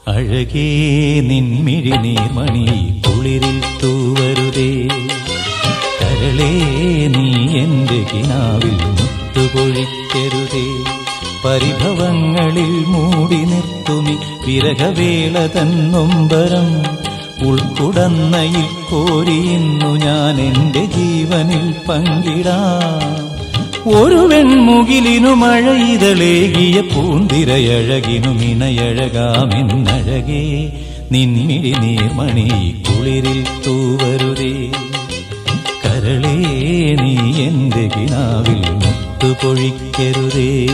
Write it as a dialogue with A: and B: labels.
A: അഴകേ നിൻമിഴി നീർമണി കുളിരിൽ തൂവരുതേ. കരളേ നീ എന്റെ കിനാവിൽ മുത്തുപൊഴിക്കരുതേ. പരിഭവങ്ങളിൽ മൂടി നിർത്തുമി വിരഹവേള തന്നൊമ്പരം. ഉൾക്കുടന്നയിൽ കോരിയുന്നു ഞാൻ എന്റെ ജീവനിൽ പങ്കിടാം. ഒരു വെൺമുകിലിനു മഴയിതളേകിയ പൂന്തിരയഴകിനു മിനയഴകാമെന്നഴകേ നിൻമിഴി നീർമണി കുളിരിൽ തൂവരുതേ. കരളേ നീ എന്റെ കിനാവിൽ മുത്തുപൊഴിക്കരുതേ.